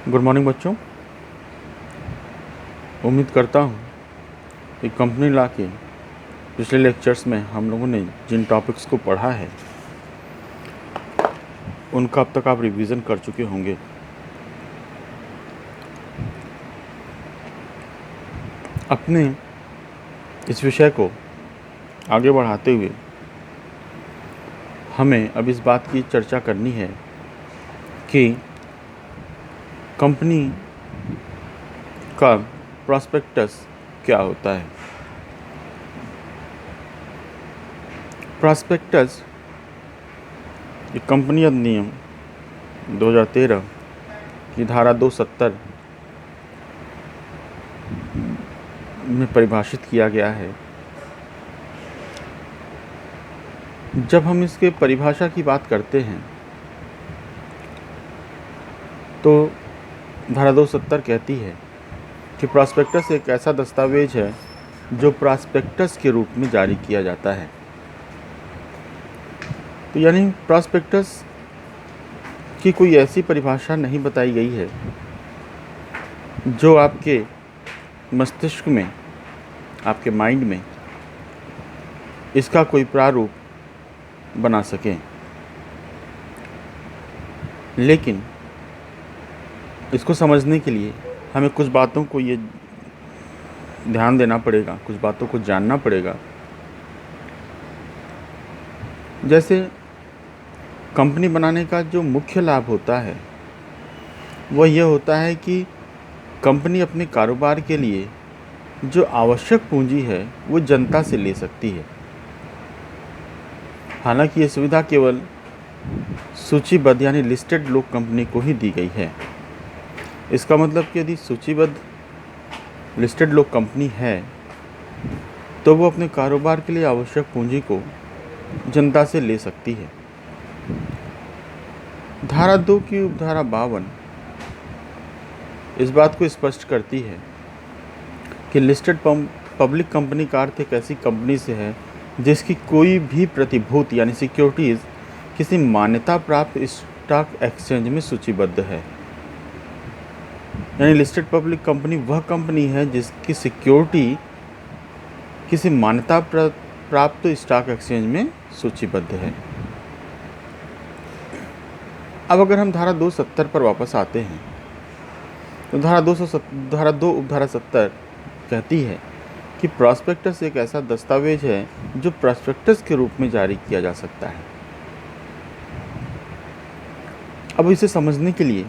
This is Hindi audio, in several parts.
गुड मॉर्निंग बच्चों। उम्मीद करता हूँ कि कंपनी लॉ के पिछले लेक्चर्स में हम लोगों ने जिन टॉपिक्स को पढ़ा है उनका अब तक आप रिवीजन कर चुके होंगे। अपने इस विषय को आगे बढ़ाते हुए हमें अब इस बात की चर्चा करनी है कि कंपनी का प्रॉस्पेक्टस क्या होता है। प्रॉस्पेक्टस ये कंपनी अधिनियम 2013 की धारा 270 में परिभाषित किया गया है। जब हम इसके परिभाषा की बात करते हैं तो धारा 270 कहती है कि प्रॉस्पेक्टस एक ऐसा दस्तावेज है जो प्रॉस्पेक्टस के रूप में जारी किया जाता है। तो यानी प्रॉस्पेक्टस की कोई ऐसी परिभाषा नहीं बताई गई है जो आपके मस्तिष्क में, आपके माइंड में इसका कोई प्रारूप बना सके। लेकिन इसको समझने के लिए हमें कुछ बातों को ये ध्यान देना पड़ेगा, कुछ बातों को जानना पड़ेगा। जैसे कंपनी बनाने का जो मुख्य लाभ होता है वह यह होता है कि कंपनी अपने कारोबार के लिए जो आवश्यक पूंजी है वो जनता से ले सकती है। हालांकि ये सुविधा केवल सूचीबद्ध यानी लिस्टेड लोग कंपनी को ही दी गई है। इसका मतलब कि यदि सूचीबद्ध लिस्टेड लोग कंपनी है तो वो अपने कारोबार के लिए आवश्यक पूंजी को जनता से ले सकती है। धारा 2 की उपधारा 52 इस बात को स्पष्ट करती है कि लिस्टेड पब्लिक कंपनी का अर्थ एक ऐसी कंपनी से है जिसकी कोई भी प्रतिभूति यानी सिक्योरिटीज़ किसी मान्यता प्राप्त स्टॉक एक्सचेंज में सूचीबद्ध है। यानी लिस्टेड पब्लिक कंपनी वह कंपनी है जिसकी सिक्योरिटी किसी मान्यता प्राप्त स्टॉक एक्सचेंज में सूचीबद्ध है। अब अगर हम धारा 270 पर वापस आते हैं तो धारा 2 उपधारा 70 कहती है कि प्रॉस्पेक्टस एक ऐसा दस्तावेज है जो प्रॉस्पेक्टस के रूप में जारी किया जा सकता है। अब इसे समझने के लिए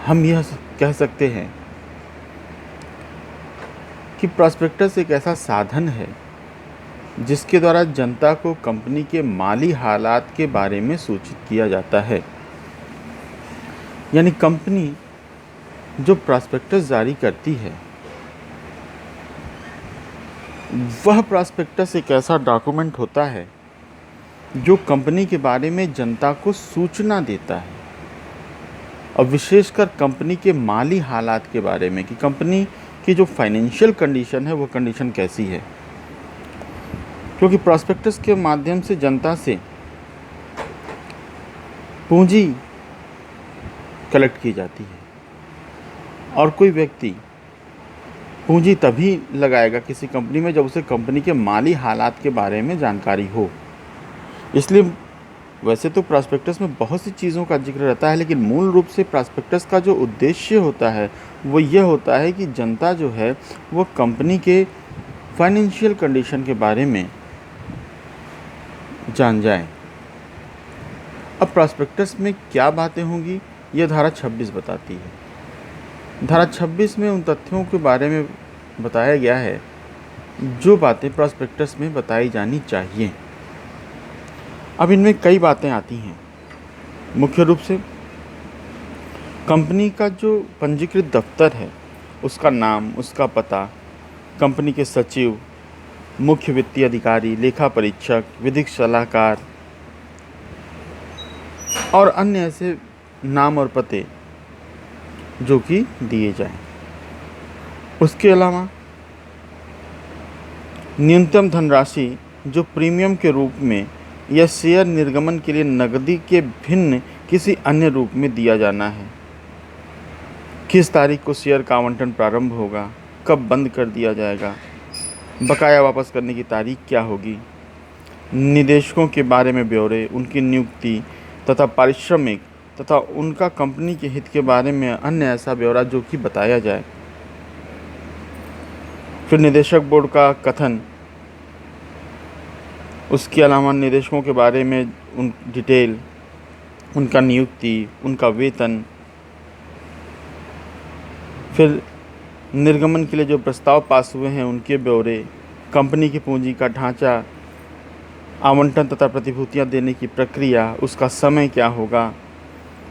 हम यह कह सकते हैं कि प्रॉस्पेक्टस एक ऐसा साधन है जिसके द्वारा जनता को कंपनी के माली हालात के बारे में सूचित किया जाता है। यानी कंपनी जो प्रॉस्पेक्टस जारी करती है वह प्रॉस्पेक्टस एक ऐसा डॉक्यूमेंट होता है जो कंपनी के बारे में जनता को सूचना देता है और विशेषकर कंपनी के माली हालात के बारे में कि कंपनी की जो फाइनेंशियल कंडीशन है वो कंडीशन कैसी है। क्योंकि प्रॉस्पेक्टस के माध्यम से जनता से पूंजी कलेक्ट की जाती है और कोई व्यक्ति पूंजी तभी लगाएगा किसी कंपनी में जब उसे कंपनी के माली हालात के बारे में जानकारी हो। इसलिए वैसे तो प्रॉस्पेक्टस में बहुत सी चीज़ों का जिक्र रहता है, लेकिन मूल रूप से प्रॉस्पेक्टस का जो उद्देश्य होता है वो यह होता है कि जनता जो है वो कंपनी के फाइनेंशियल कंडीशन के बारे में जान जाए। अब प्रॉस्पेक्टस में क्या बातें होंगी यह धारा 26 बताती है। धारा 26 में उन तथ्यों के बारे में बताया गया है जो बातें प्रॉस्पेक्टस में बताई जानी चाहिए। अब इनमें कई बातें आती हैं। मुख्य रूप से कंपनी का जो पंजीकृत दफ्तर है उसका नाम, उसका पता, कंपनी के सचिव, मुख्य वित्तीय अधिकारी, लेखा परीक्षक, विधिक सलाहकार और अन्य ऐसे नाम और पते जो कि दिए जाएं। उसके अलावा न्यूनतम धनराशि जो प्रीमियम के रूप में या शेयर निर्गमन के लिए नकदी के भिन्न किसी अन्य रूप में दिया जाना है किस तारीख को शेयर का आवंटन प्रारंभ होगा, कब बंद कर दिया जाएगा, बकाया वापस करने की तारीख क्या होगी, निदेशकों के बारे में ब्यौरे, उनकी नियुक्ति तथा पारिश्रमिक तथा उनका कंपनी के हित के बारे में अन्य ऐसा ब्यौरा जो कि बताया जाए। फिर निदेशक बोर्ड का कथन, उसके अलावा निदेशकों के बारे में उन डिटेल, उनका नियुक्ति, उनका वेतन, फिर निर्गमन के लिए जो प्रस्ताव पास हुए हैं उनके ब्यौरे, कंपनी की पूंजी का ढांचा, आवंटन तथा प्रतिभूतियां देने की प्रक्रिया, उसका समय क्या होगा,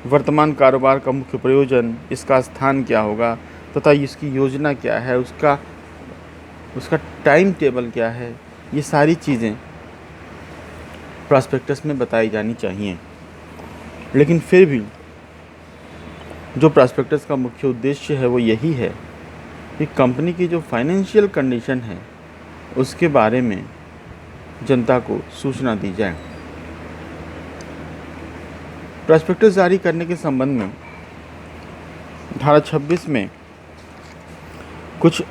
वर्तमान कारोबार का मुख्य प्रयोजन, इसका स्थान क्या होगा तथा इसकी योजना क्या है, उसका टाइम टेबल क्या है, ये सारी चीज़ें प्रॉस्पेक्टस में बताई जानी चाहिए। लेकिन फिर भी जो प्रॉस्पेक्टस का मुख्य उद्देश्य है वो यही है कि कंपनी की जो फाइनेंशियल कंडीशन है उसके बारे में जनता को सूचना दी जाए। प्रॉस्पेक्टस जारी करने के संबंध में धारा 26 में कुछ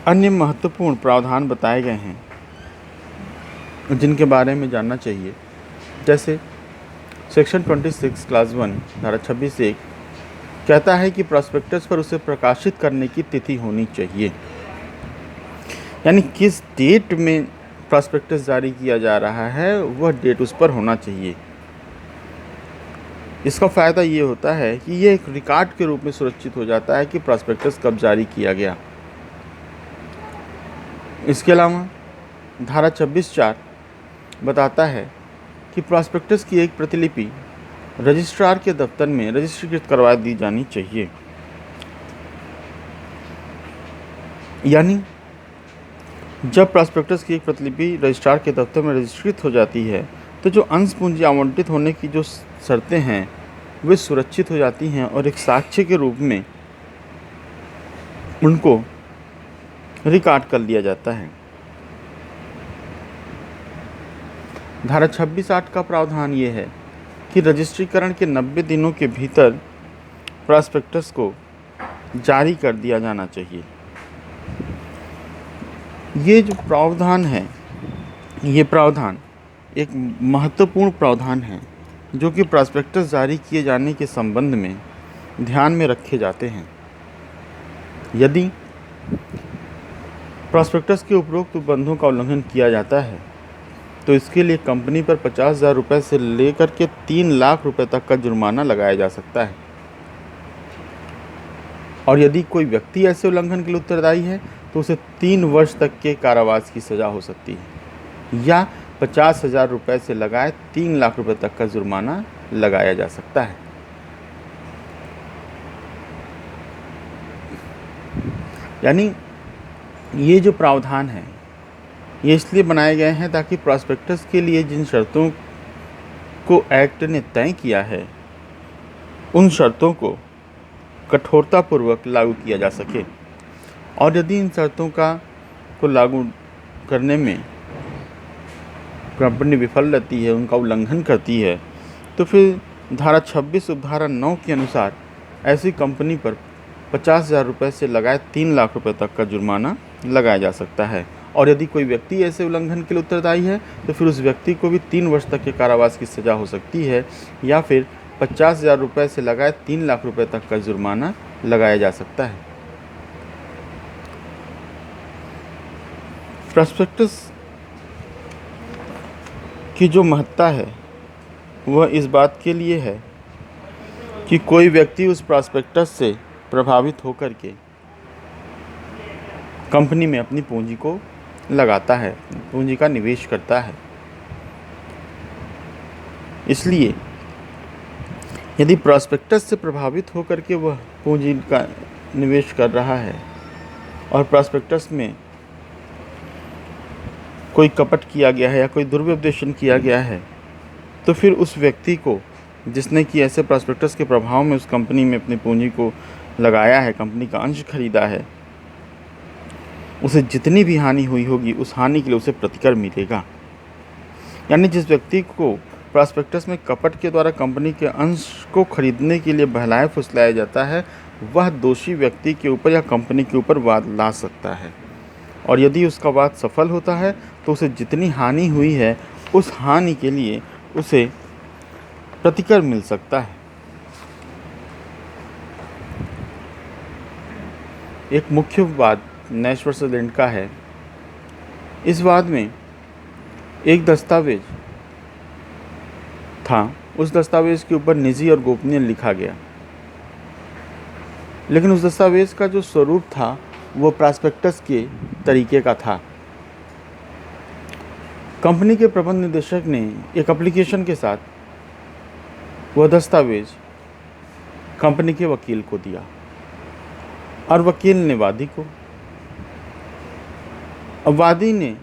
अन्य महत्वपूर्ण प्रावधान बताए गए हैं जिनके बारे में जानना चाहिए। जैसे सेक्शन 26 क्लास 1 धारा 26(1) कहता है कि प्रॉस्पेक्टस पर उसे प्रकाशित करने की तिथि होनी चाहिए, यानी किस डेट में प्रॉस्पेक्टस जारी किया जा रहा है वह डेट उस पर होना चाहिए। इसका फ़ायदा ये होता है कि ये एक रिकॉर्ड के रूप में सुरक्षित हो जाता है कि प्रॉस्पेक्टस कब जारी किया गया। इसके अलावा धारा 26(4) बताता है कि प्रॉस्पेक्टस की एक प्रतिलिपि रजिस्ट्रार के दफ्तर में रजिस्ट्रीकृत करवा दी जानी चाहिए। यानी जब प्रॉस्पेक्टस की एक प्रतिलिपि रजिस्ट्रार के दफ्तर में रजिस्ट्रीकृत हो जाती है तो जो अंश पूंजी आवंटित होने की जो शर्तें हैं वे सुरक्षित हो जाती हैं और एक साक्ष्य के रूप में उनको रिकॉर्ड कर लिया जाता है। धारा 26(8) का प्रावधान ये है कि रजिस्ट्रीकरण के 90 दिनों के भीतर प्रॉस्पेक्टस को जारी कर दिया जाना चाहिए। ये जो प्रावधान है, ये प्रावधान एक महत्वपूर्ण प्रावधान है जो कि प्रॉस्पेक्टस जारी किए जाने के संबंध में ध्यान में रखे जाते हैं। यदि प्रॉस्पेक्टस के उपरोक्त बंधों का उल्लंघन किया जाता है तो इसके लिए कंपनी पर 50,000 रुपये से लेकर के 3 लाख रुपए तक का जुर्माना लगाया जा सकता है। और यदि कोई व्यक्ति ऐसे उल्लंघन के लिए उत्तरदायी है तो उसे 3 वर्ष तक के कारावास की सज़ा हो सकती है या 50,000 रुपये से लगाए 3 लाख रुपए तक का जुर्माना लगाया जा सकता है। यानी ये जो प्रावधान है ये इसलिए बनाए गए हैं ताकि प्रॉस्पेक्टस के लिए जिन शर्तों को एक्ट ने तय किया है उन शर्तों को कठोरतापूर्वक लागू किया जा सके। और यदि इन शर्तों को लागू करने में कंपनी विफल रहती है, उनका उल्लंघन करती है, तो फिर धारा 26 उपधारा 9 के अनुसार ऐसी कंपनी पर 50,000 रुपये से लगाए 3 लाख रुपए तक का जुर्माना लगाया जा सकता है। और यदि कोई व्यक्ति ऐसे उल्लंघन के लिए उत्तरदायी है तो फिर उस व्यक्ति को भी 3 वर्ष तक के कारावास की सज़ा हो सकती है या फिर 50,000 रुपये से लगाए 3 लाख रुपए तक का जुर्माना लगाया जा सकता है। प्रॉस्पेक्टस की जो महत्ता है वह इस बात के लिए है कि कोई व्यक्ति उस प्रॉस्पेक्टस से प्रभावित होकर के कंपनी में अपनी पूंजी को लगाता है, पूंजी का निवेश करता है। इसलिए यदि प्रॉस्पेक्टस से प्रभावित होकर के वह पूंजी का निवेश कर रहा है और प्रॉस्पेक्टस में कोई कपट किया गया है या कोई दुर्व्यवदेशन किया गया है तो फिर उस व्यक्ति को जिसने कि ऐसे प्रॉस्पेक्टस के प्रभाव में उस कंपनी में अपनी पूंजी को लगाया है, कंपनी का अंश खरीदा है, उसे जितनी भी हानि हुई होगी उस हानि के लिए उसे प्रतिकर मिलेगा। यानी जिस व्यक्ति को प्रॉस्पेक्टस में कपट के द्वारा कंपनी के अंश को खरीदने के लिए बहलाया फुसलाया जाता है वह दोषी व्यक्ति के ऊपर या कंपनी के ऊपर वाद ला सकता है, और यदि उसका वाद सफल होता है तो उसे जितनी हानि हुई है उस हानि के लिए उसे प्रतिकर मिल सकता है। एक मुख्य वाद नैश वर्सेस लिंड का है। इस वाद में एक दस्तावेज था, उस दस्तावेज के ऊपर निजी और गोपनीय लिखा गया, लेकिन उस दस्तावेज का जो स्वरूप था वो प्रॉस्पेक्टस के तरीके का था। कंपनी के प्रबंध निदेशक ने एक एप्लीकेशन के साथ वह दस्तावेज कंपनी के वकील को दिया और वकील ने वादी को। अब वादी ने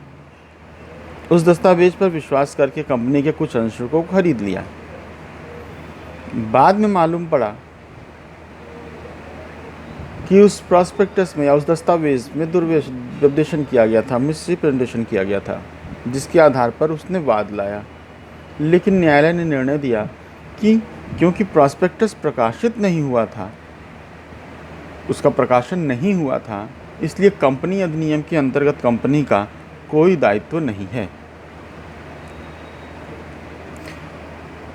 उस दस्तावेज पर विश्वास करके कंपनी के कुछ अंशों को खरीद लिया। बाद में मालूम पड़ा कि उस प्रॉस्पेक्टस में या उस दस्तावेज में दुर्व्यवदेशन किया गया था, मिसरिप्रेजेंटेशन किया गया था, जिसके आधार पर उसने वाद लाया। लेकिन न्यायालय ने निर्णय दिया कि क्योंकि प्रॉस्पेक्टस प्रकाशित नहीं हुआ था, उसका प्रकाशन नहीं हुआ था, इसलिए कंपनी अधिनियम के अंतर्गत कंपनी का कोई दायित्व नहीं है।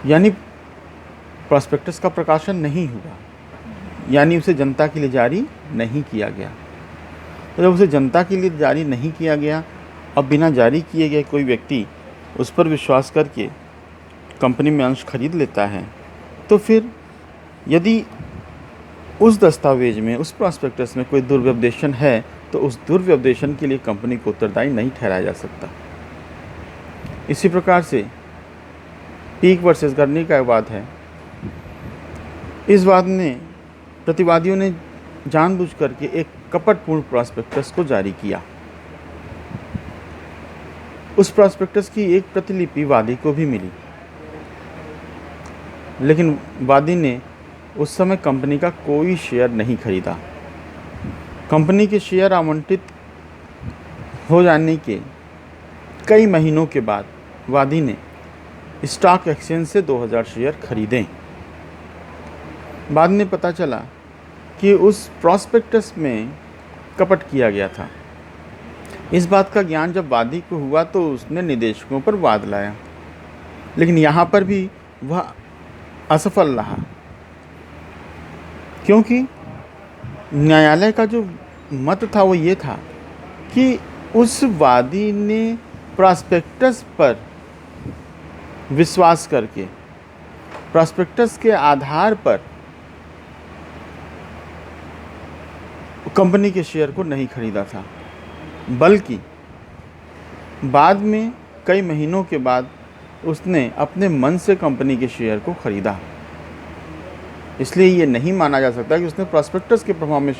यानी प्रॉस्पेक्टस का प्रकाशन नहीं हुआ, यानी उसे जनता के लिए जारी नहीं किया गया। तो जब उसे जनता के लिए जारी नहीं किया गया, अब बिना जारी किए गए कोई व्यक्ति उस पर विश्वास करके कंपनी में अंश खरीद लेता है, तो फिर यदि उस दस्तावेज में, उस प्रॉस्पेक्टस में कोई दुर्व्यवदेशन है, तो उस दुर्व्यवदेशन के लिए कंपनी को उत्तरदायी नहीं ठहराया जा सकता। इसी प्रकार से पीक वर्सेस गर्नी का वाद है। इस वाद में प्रतिवादियों ने जानबूझ करके एक कपटपूर्ण प्रॉस्पेक्टस को जारी किया। उस प्रॉस्पेक्टस की एक प्रतिलिपि वादी को भी मिली, लेकिन वादी ने उस समय कंपनी का कोई शेयर नहीं खरीदा। कंपनी के शेयर आवंटित हो जाने के कई महीनों के बाद वादी ने स्टॉक एक्सचेंज से 2000 शेयर खरीदे। बाद में पता चला कि उस प्रॉस्पेक्टस में कपट किया गया था। इस बात का ज्ञान जब वादी को हुआ तो उसने निदेशकों पर वाद लाया, लेकिन यहाँ पर भी वह असफल रहा, क्योंकि न्यायालय का जो मत था वो ये था कि उस वादी ने प्रॉस्पेक्टस पर विश्वास करके, प्रॉस्पेक्टस के आधार पर कंपनी के शेयर को नहीं खरीदा था, बल्कि बाद में कई महीनों के बाद उसने अपने मन से कंपनी के शेयर को खरीदा। इसलिए ये नहीं माना जा सकता कि उसने प्रॉस्पेक्टस के प्रभाव में